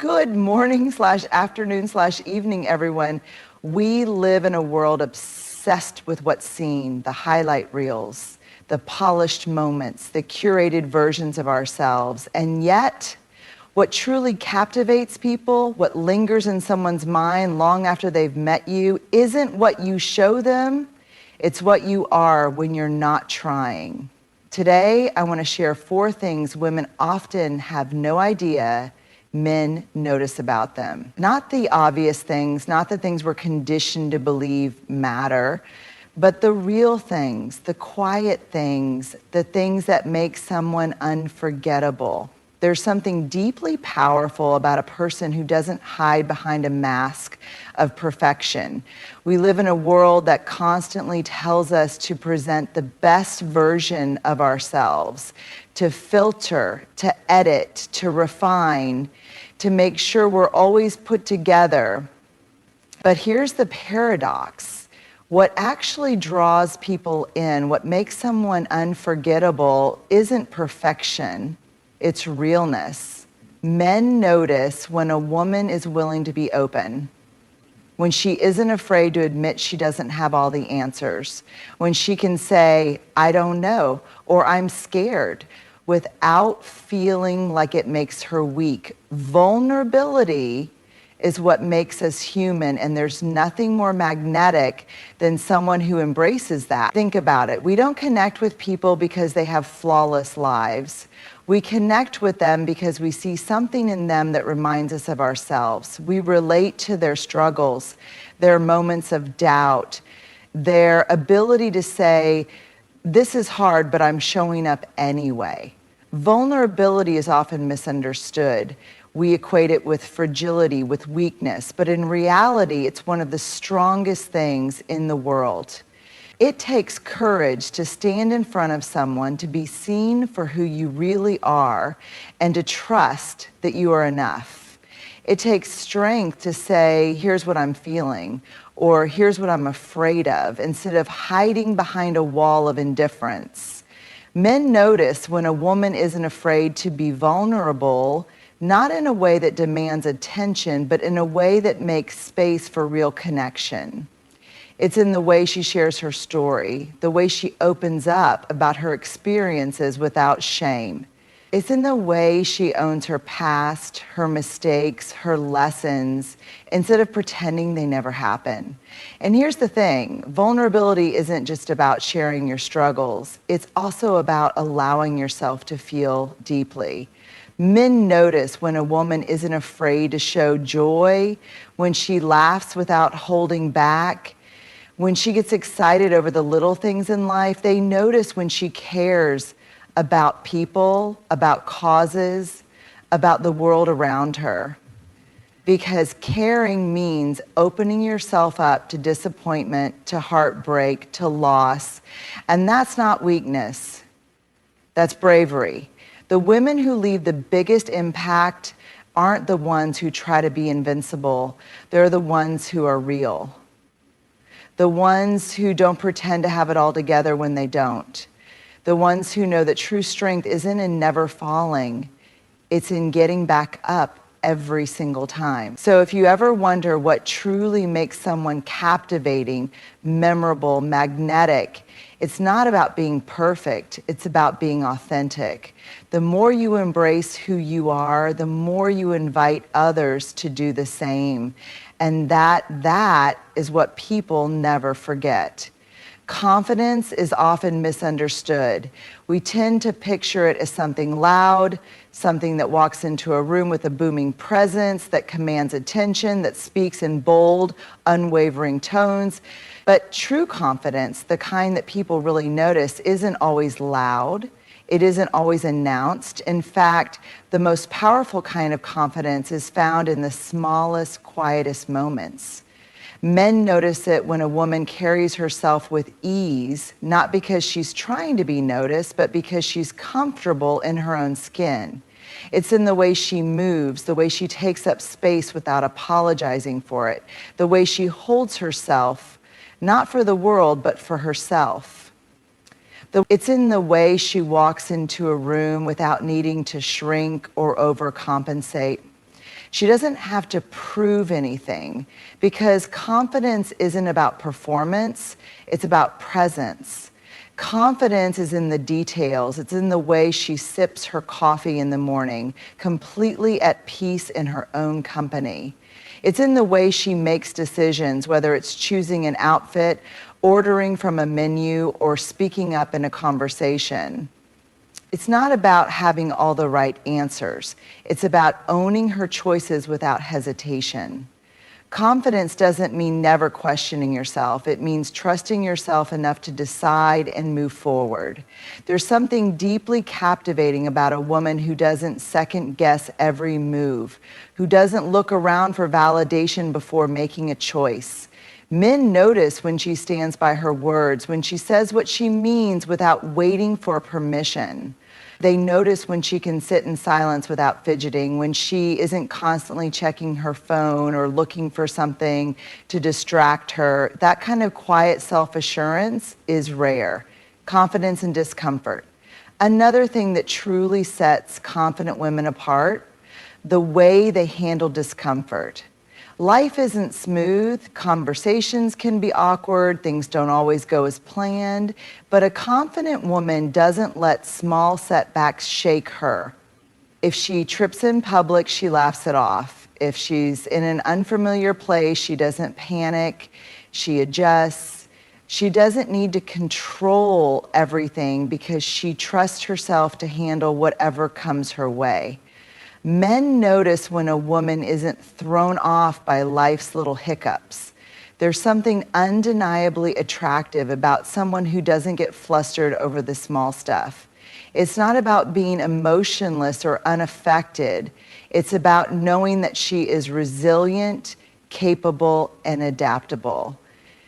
Good morning slash afternoon slash evening, everyone. We live in a world obsessed with what's seen, the highlight reels, the polished moments, the curated versions of ourselves. And yet, what truly captivates people, what lingers in someone's mind long after they've met you, isn't what you show them, it's what you are when you're not trying. Today, I want to share 4 things women often have no idea men notice about them. Not the obvious things, not the things we're conditioned to believe matter, but the real things, the quiet things, the things that make someone unforgettable. There's something deeply powerful about a person who doesn't hide behind a mask of perfection. We live in a world that constantly tells us to present the best version of ourselves, to filter, to edit, to refine, to make sure we're always put together. But here's the paradox. What actually draws people in, what makes someone unforgettable, isn't perfection. It's realness. Men notice when a woman is willing to be open, when she isn't afraid to admit she doesn't have all the answers, when she can say, I don't know, or I'm scared, without feeling like it makes her weak. Vulnerability is what makes us human, and there's nothing more magnetic than someone who embraces that. Think about it. We don't connect with people because they have flawless lives. We connect with them because we see something in them that reminds us of ourselves. We relate to their struggles, their moments of doubt, their ability to say, this is hard, but I'm showing up anyway. Vulnerability is often misunderstood. We equate it with fragility, with weakness, but in reality, it's one of the strongest things in the world. It takes courage to stand in front of someone, to be seen for who you really are, and to trust that you are enough. It takes strength to say, here's what I'm feeling, or here's what I'm afraid of, instead of hiding behind a wall of indifference. Men notice when a woman isn't afraid to be vulnerable, not in a way that demands attention, but in a way that makes space for real connection. It's in the way she shares her story, the way she opens up about her experiences without shame. It's in the way she owns her past, her mistakes, her lessons, instead of pretending they never happen. And here's the thing, vulnerability isn't just about sharing your struggles. It's also about allowing yourself to feel deeply. Men notice when a woman isn't afraid to show joy, when she laughs without holding back, when she gets excited over the little things in life. They notice when she cares about people, about causes, about the world around her. Because caring means opening yourself up to disappointment, to heartbreak, to loss. And that's not weakness. That's bravery. The women who leave the biggest impact aren't the ones who try to be invincible. They're the ones who are real. The ones who don't pretend to have it all together when they don't. The ones who know that true strength isn't in never falling. It's in getting back up every single time. So if you ever wonder what truly makes someone captivating, memorable, magnetic, it's not about being perfect, it's about being authentic. The more you embrace who you are, the more you invite others to do the same. And that is what people never forget. Confidence is often misunderstood. We tend to picture it as something loud, something that walks into a room with a booming presence, that commands attention, that speaks in bold, unwavering tones. But true confidence, the kind that people really notice, isn't always loud. It isn't always announced. In fact, the most powerful kind of confidence is found in the smallest, quietest moments. Men notice it when a woman carries herself with ease, not because she's trying to be noticed, but because she's comfortable in her own skin. It's in the way she moves, the way she takes up space without apologizing for it, the way she holds herself, not for the world, but for herself. It's in the way she walks into a room without needing to shrink or overcompensate. She doesn't have to prove anything, because confidence isn't about performance, it's about presence. Confidence is in the details. It's in the way she sips her coffee in the morning, completely at peace in her own company. It's in the way she makes decisions, whether it's choosing an outfit, ordering from a menu, or speaking up in a conversation. It's not about having all the right answers. It's about owning her choices without hesitation. Confidence doesn't mean never questioning yourself. It means trusting yourself enough to decide and move forward. There's something deeply captivating about a woman who doesn't second guess every move, who doesn't look around for validation before making a choice. Men notice when she stands by her words, when she says what she means without waiting for permission. They notice when she can sit in silence without fidgeting, when she isn't constantly checking her phone or looking for something to distract her. That kind of quiet self-assurance is rare. Confidence and discomfort. Another thing that truly sets confident women apart, the way they handle discomfort. Life isn't smooth, conversations can be awkward, things don't always go as planned, but a confident woman doesn't let small setbacks shake her. If she trips in public, she laughs it off. If she's in an unfamiliar place, she doesn't panic, she adjusts. She doesn't need to control everything because she trusts herself to handle whatever comes her way. Men notice when a woman isn't thrown off by life's little hiccups. There's something undeniably attractive about someone who doesn't get flustered over the small stuff. It's not about being emotionless or unaffected. It's about knowing that she is resilient, capable, and adaptable.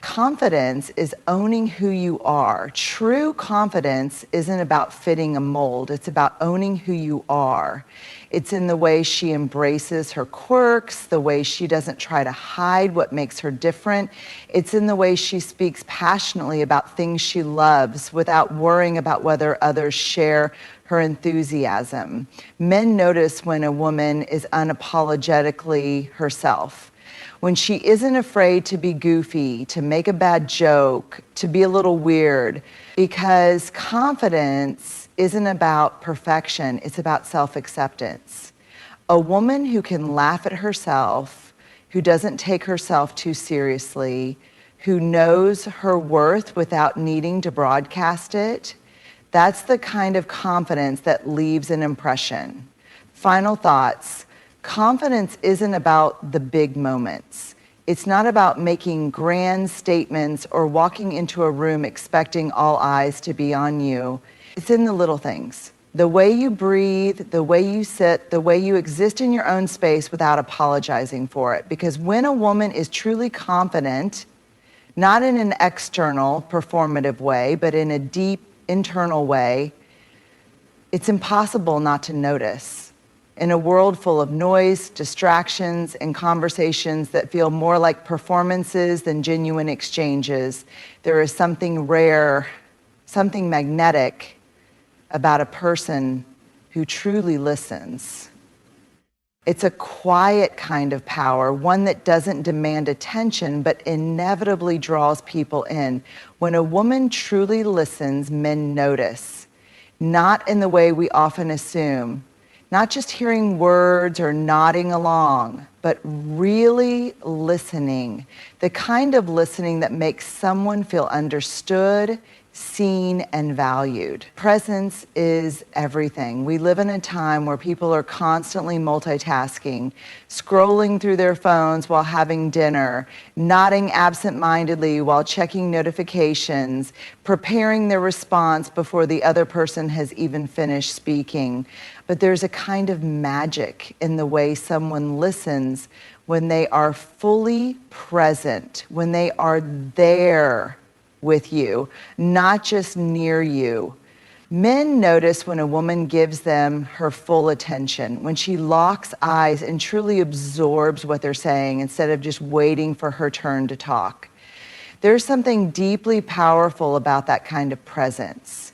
Confidence is owning who you are. True confidence isn't about fitting a mold. It's about owning who you are. It's in the way she embraces her quirks, the way she doesn't try to hide what makes her different. It's in the way she speaks passionately about things she loves without worrying about whether others share her enthusiasm. Men notice when a woman is unapologetically herself. When she isn't afraid to be goofy, to make a bad joke, to be a little weird, because confidence isn't about perfection, it's about self-acceptance. A woman who can laugh at herself, who doesn't take herself too seriously, who knows her worth without needing to broadcast it, that's the kind of confidence that leaves an impression. Final thoughts. Confidence isn't about the big moments. It's not about making grand statements or walking into a room expecting all eyes to be on you. It's in the little things. The way you breathe, the way you sit, the way you exist in your own space without apologizing for it. Because when a woman is truly confident, not in an external, performative way, but in a deep, internal way, it's impossible not to notice. In a world full of noise, distractions, and conversations that feel more like performances than genuine exchanges, there is something rare, something magnetic about a person who truly listens. It's a quiet kind of power, one that doesn't demand attention, but inevitably draws people in. When a woman truly listens, men notice, not in the way we often assume. Not just hearing words or nodding along, but really listening. The kind of listening that makes someone feel understood, seen, and valued. Presence is everything. We live in a time where people are constantly multitasking, scrolling through their phones while having dinner, nodding absent-mindedly while checking notifications, preparing their response before the other person has even finished speaking. But there's a kind of magic in the way someone listens when they are fully present, when they are there with you, not just near you. Men notice when a woman gives them her full attention, when she locks eyes and truly absorbs what they're saying instead of just waiting for her turn to talk. There's something deeply powerful about that kind of presence.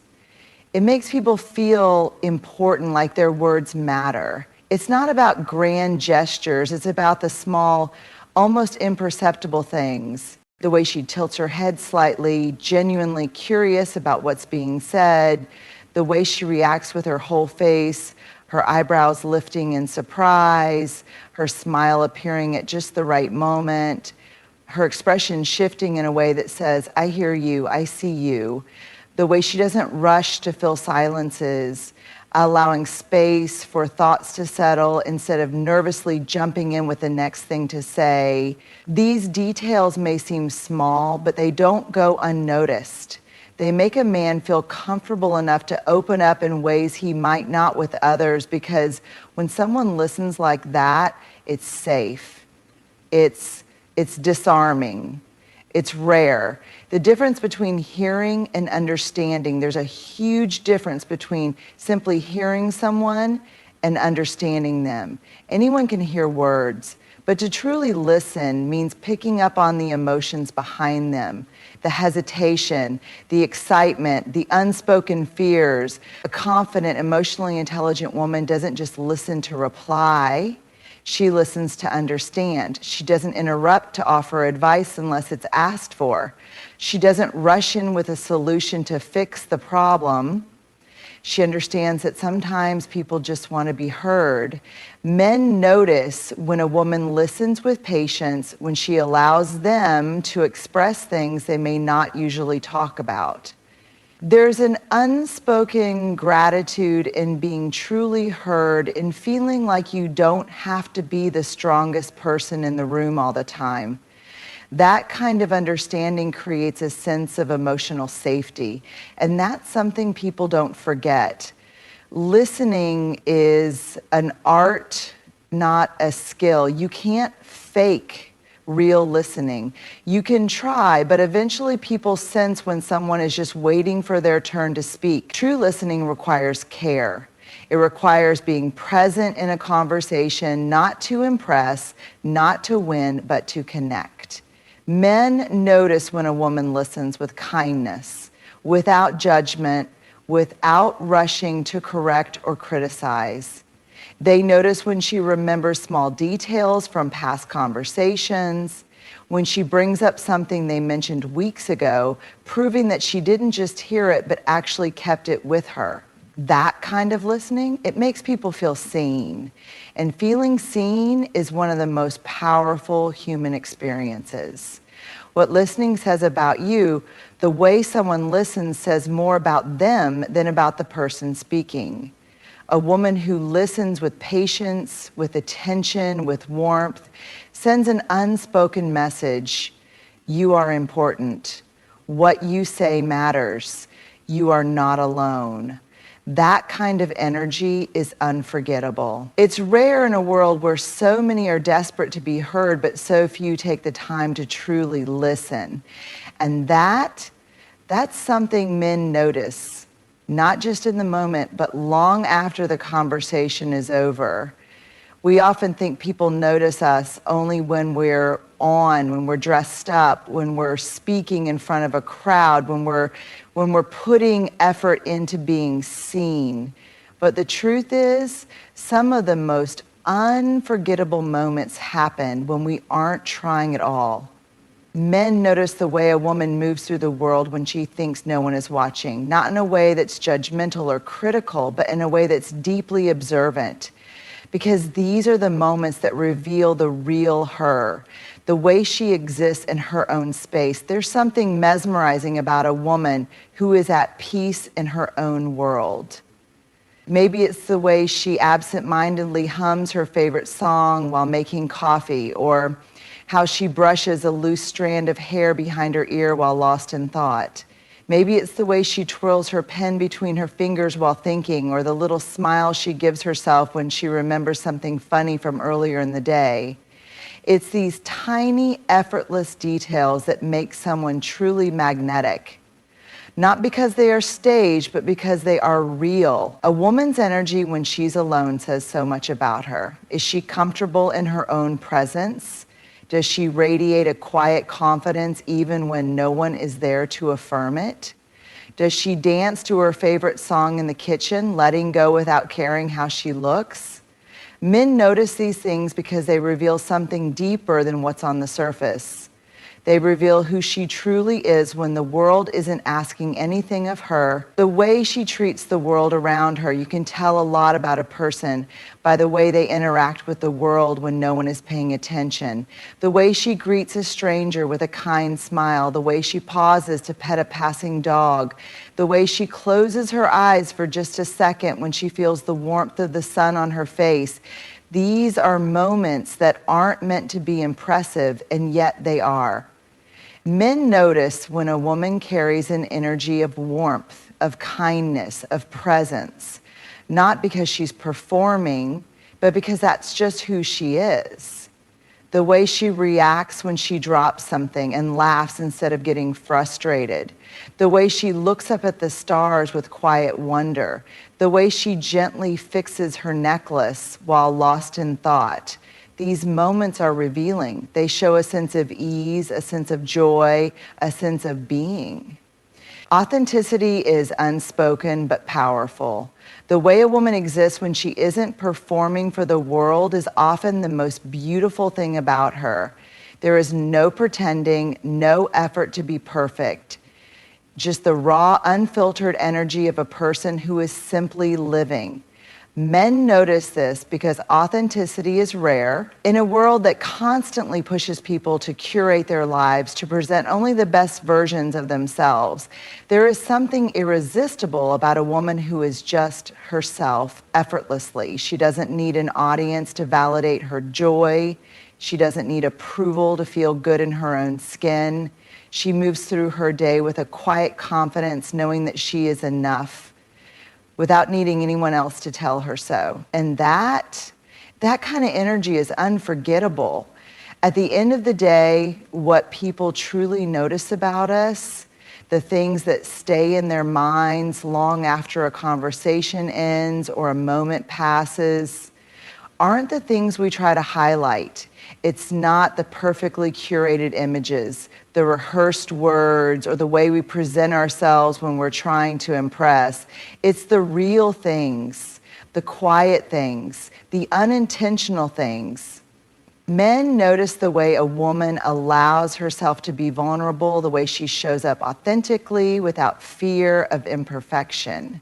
It makes people feel important, like their words matter. It's not about grand gestures. It's about the small, almost imperceptible things. The way she tilts her head slightly, genuinely curious about what's being said, the way she reacts with her whole face, her eyebrows lifting in surprise, her smile appearing at just the right moment, her expression shifting in a way that says, I hear you, I see you, the way she doesn't rush to fill silences, allowing space for thoughts to settle instead of nervously jumping in with the next thing to say. These details may seem small, but they don't go unnoticed. They make a man feel comfortable enough to open up in ways he might not with others, because when someone listens like that, it's safe. It's disarming. It's rare. The difference between hearing and understanding, there's a huge difference between simply hearing someone and understanding them. Anyone can hear words, but to truly listen means picking up on the emotions behind them, the hesitation, the excitement, the unspoken fears. A confident, emotionally intelligent woman doesn't just listen to reply. She listens to understand. She doesn't interrupt to offer advice unless it's asked for. She doesn't rush in with a solution to fix the problem. She understands that sometimes people just want to be heard. Men notice when a woman listens with patience, when she allows them to express things they may not usually talk about. There's an unspoken gratitude in being truly heard, in feeling like you don't have to be the strongest person in the room all the time. That kind of understanding creates a sense of emotional safety, and that's something people don't forget. Listening is an art, not a skill. You can't fake real listening. You can try, but eventually people sense when someone is just waiting for their turn to speak. True listening requires care. It requires being present in a conversation, not to impress, not to win, but to connect. Men notice when a woman listens with kindness, without judgment, without rushing to correct or criticize. They notice when she remembers small details from past conversations, when she brings up something they mentioned weeks ago, proving that she didn't just hear it, but actually kept it with her. That kind of listening, it makes people feel seen. And feeling seen is one of the most powerful human experiences. What listening says about you, the way someone listens says more about them than about the person speaking. A woman who listens with patience, with attention, with warmth, sends an unspoken message. You are important. What you say matters. You are not alone. That kind of energy is unforgettable. It's rare in a world where so many are desperate to be heard, but so few take the time to truly listen. And that's something men notice. Not just in the moment, but long after the conversation is over. We often think people notice us only when we're on, when we're dressed up, when we're speaking in front of a crowd, when we're putting effort into being seen. But the truth is, some of the most unforgettable moments happen when we aren't trying at all. Men notice the way a woman moves through the world when she thinks no one is watching, not in a way that's judgmental or critical, but in a way that's deeply observant. Because these are the moments that reveal the real her, the way she exists in her own space. There's something mesmerizing about a woman who is at peace in her own world. Maybe it's the way she absent-mindedly hums her favorite song while making coffee, or how she brushes a loose strand of hair behind her ear while lost in thought. Maybe it's the way she twirls her pen between her fingers while thinking, or the little smile she gives herself when she remembers something funny from earlier in the day. It's these tiny, effortless details that make someone truly magnetic. Not because they are staged, but because they are real. A woman's energy when she's alone says so much about her. Is she comfortable in her own presence? Does she radiate a quiet confidence even when no one is there to affirm it? Does she dance to her favorite song in the kitchen, letting go without caring how she looks? Men notice these things because they reveal something deeper than what's on the surface. They reveal who she truly is when the world isn't asking anything of her. The way she treats the world around her, you can tell a lot about a person by the way they interact with the world when no one is paying attention. The way she greets a stranger with a kind smile, the way she pauses to pet a passing dog, the way she closes her eyes for just a second when she feels the warmth of the sun on her face. These are moments that aren't meant to be impressive, and yet they are. Men notice when a woman carries an energy of warmth, of kindness, of presence, not because she's performing, but because that's just who she is. The way she reacts when she drops something and laughs instead of getting frustrated. The way she looks up at the stars with quiet wonder. The way she gently fixes her necklace while lost in thought. These moments are revealing. They show a sense of ease, a sense of joy, a sense of being. Authenticity is unspoken but powerful. The way a woman exists when she isn't performing for the world is often the most beautiful thing about her. There is no pretending, no effort to be perfect. Just the raw, unfiltered energy of a person who is simply living. Men notice this because authenticity is rare. In a world that constantly pushes people to curate their lives, to present only the best versions of themselves, there is something irresistible about a woman who is just herself effortlessly. She doesn't need an audience to validate her joy. She doesn't need approval to feel good in her own skin. She moves through her day with a quiet confidence, knowing that she is enough, without needing anyone else to tell her so. And that kind of energy is unforgettable. At the end of the day, what people truly notice about us, the things that stay in their minds long after a conversation ends or a moment passes, aren't the things we try to highlight. It's not the perfectly curated images, the rehearsed words, or the way we present ourselves when we're trying to impress. It's the real things, the quiet things, the unintentional things. Men notice the way a woman allows herself to be vulnerable, the way she shows up authentically without fear of imperfection.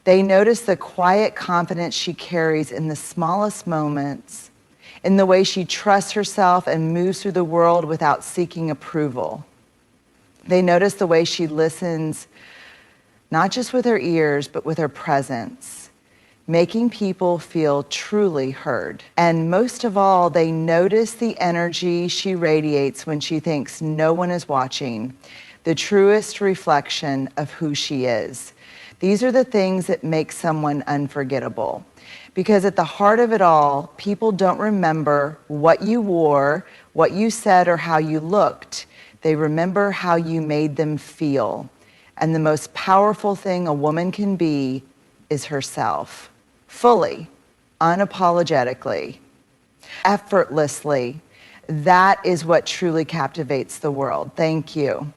They notice the quiet confidence she carries in the smallest moments, in the way she trusts herself and moves through the world without seeking approval. They notice the way she listens, not just with her ears, but with her presence, making people feel truly heard. And most of all, they notice the energy she radiates when she thinks no one is watching, the truest reflection of who she is. These are the things that make someone unforgettable. Because at the heart of it all, people don't remember what you wore, what you said, or how you looked. They remember how you made them feel. And the most powerful thing a woman can be is herself. Fully, unapologetically, effortlessly. That is what truly captivates the world. Thank you.